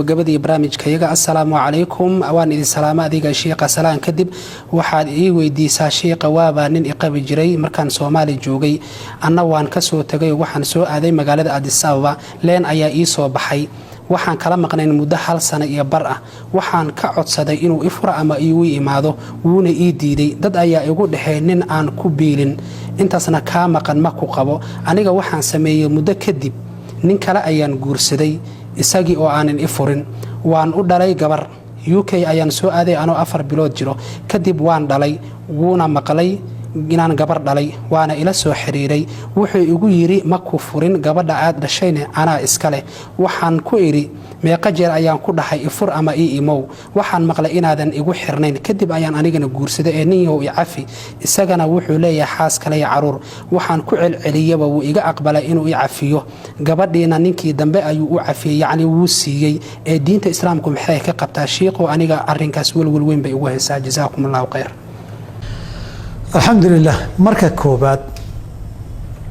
gabagabadii barnaamijkayaga. Assalaamu calaykum. Waan idin salaama adiga sheekha salaan kadib waxaad ii weydiisaa sheekha waaba nin iqabi jiray markaan Soomaali joogay anna waan ka soo tagay waxaan soo aaday magaalada Addis Ababa leen ayaa ii soo baxay waxaan kala maqnayn muddo 1 sano iyo bar ah waxaan ka codsaday inuu ifura ama iigu imaado wuuna ii diiday dad ayaa igu dhaxay nin aan ku biilin intaasna ka maqan ma ku qabo aniga waxaan sameeyay muddo kadib nin kale ayaan guursaday isagii oo aanan ifurin waan u dhalay gabar UK ayaan soo aaday anoo 4 bilood jiro kadib waan dhalay wuuna maqlay inaan gabar dhalay waana ila soo xiriiray wuxuu igu yiri ma ku furin gabadha aad dhashayna ana iskale waxaan ku iri meeqa jeer ayaan ku dhaxay ifur ama ii imow waxaan maqlay inaadan igu xirnayn kadib ayaan anigana guursaday ee ninyo i cafi isagana wuxuu leeyahay xaas kale iyo caruur waxaan ku celceliyaba wuu iga aqbalay inuu i cafiyo gabadhiina ninkii dambe ayuu u cafiyay yacni wuu siiyay ee diinta islaamku maxay ka qabtaa sheekhu aniga arrinkaas walwal weyn bay ugu haysaa jazaakumullahu khayr. alxamdulilah marka koobaad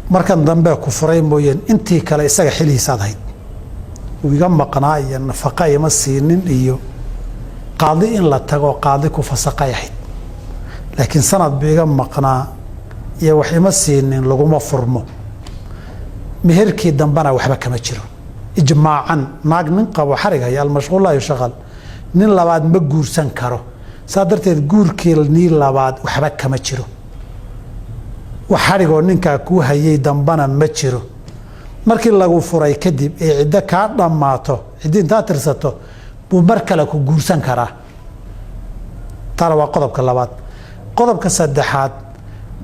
markan dambe ku furay mooyeen intii kale isaga xilihiisaad hayd wiiga maqnaa iyo nafaqa ima siinin iyo qaadi in la tago qaadi ku fasaqay ahayd laakiin sanad biiga maqnaa iyo wax ima siinin laguma furmo meherkii dambana waxba kama jiro ijmaacan naag nin qabo xariga iyo almashquul iyo shaqal nin labaad ma guursan karo sadarteed guurkii nii labaad waxba kama jiro waxarigoo ninka ku hayay dambana ma jiro markii lagu furay kadib ee cidda ka dhamaato cidinta tirsato buu mar kale ku guursan karaa tala waa qodobka labaad qodobka saddexaad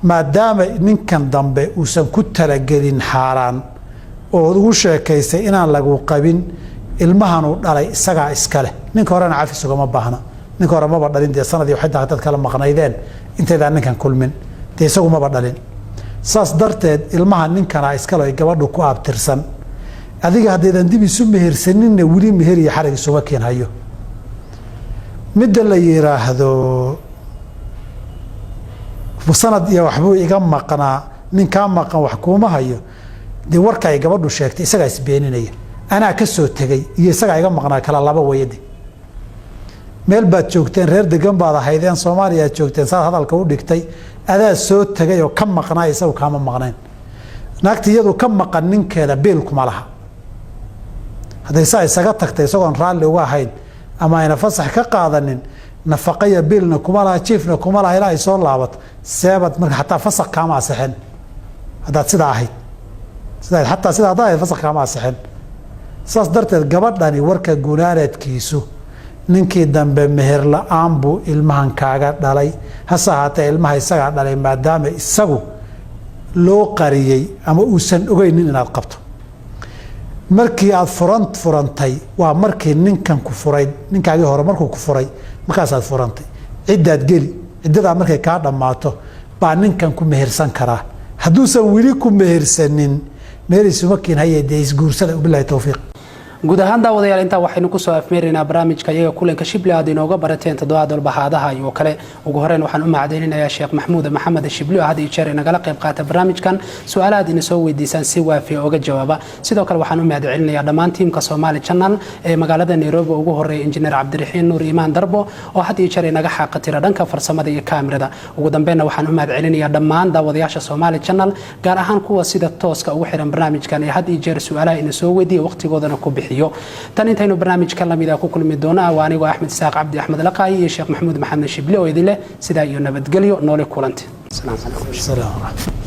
maadaama ninkan dambe uusan ku talagelin xaaraan oo ugu sheekaysay inaan lagu qabin ilmahan uu dhalay isaga iskale ninka horena cafis ugama baahna ninka hore maba dhalin dee sanadii waxay dad kala maqnaydeen inteedaan ninkan kulmin dee isagu maba dhalin saas darteed ilmaha ninkana iskale ay gabadhu ku abtirsan adiga haddaydan dib isu mehersaninna weli meher iyo xarig isuma keen hayo midda la yiraahdo sanad iyo waxbuu iga maqnaa ninkaa maqan wax kuuma hayo dee warka ay gabadhu sheegtay isagaa isbeeninaya anaa ka soo tegay iyo isagaa iga maqnaa kala laba wayade meel baad joogteen reer degan baad ahaydeen Soomaaliya aad joogteen saad hadalka u dhigtay adaa soo tagay oo ka maqnaa isagu kama maqnayn naagti iyadu ka maqan ninkeeda beel kuma laha haday saa isaga tagtay isagoon raalli uga ahayn ama ayna fasax ka qaadanin nafaqaya beelna kuma laha jiifna kuma laha ilaa ay soo laabato seebad marka xataa fasax kama asixin hadaad sidaa ahayd sidaa xataa sidaa hadaad fasax kama asixin saas darteed gabadhani warka guulaareedkiisu ninkii dambe meher la'aan buu ilmahan kaaga dhalay hase ahaatee ilmaha isagaa dhalay maadaama isagu loo qariyey ama uusan ogeynin inaad qabto markii aad furantay waa markii ninkan ku furay ninkaagii hore markuu ku furay markaasaad furantay ciddaad geli ciddadaa markay kaa dhammaato baa ninkan ku mehersan karaa hadduusan weli ku mehersanin meherisuma kiin hayee dee isguursada ubilaahi towfiiq guud ahaan daawadayaal inta waxaynu ku soo afmeerinaa barnaamijka iyaga kulanka Shibli aad inooga barateen toddobaad walba haadaha iyo kale ugu horeen waxaan u macdeeninayaa Sheekh Maxmuud Maxamed Shibli oo hadii jeer inagala qayb qaata barnaamijkan su'aalaad in soo weydiisan si waafi uga jawaaba sidoo kale waxaan u macdeeninayaa dhammaan tiimka Somali Channel ee magaalada Nairobi ugu horeeyay injineer Cabdiraxiin Nuur Iimaan Darbo oo hadii jeer inaga xaqatira dhanka farsamada iyo kaamirada ugu dambeeyna waxaan u macdeeninayaa dhammaan daawadayaasha Somali Channel gaar ahaan kuwa sida tooska ugu xiran barnaamijkan ee hadii jeer su'aalaha in soo weydiiyo waqtigoodana ku tan intaynu barnaamijka lamida ku kulmi doona waa anigu Axmed Isaaq Cabdi Axmed Laqaayi iyo Sheekh Maxmuud Maxamed Shibli oo idin leh sida iyo nabadgelyo noole kulanti. Salaam.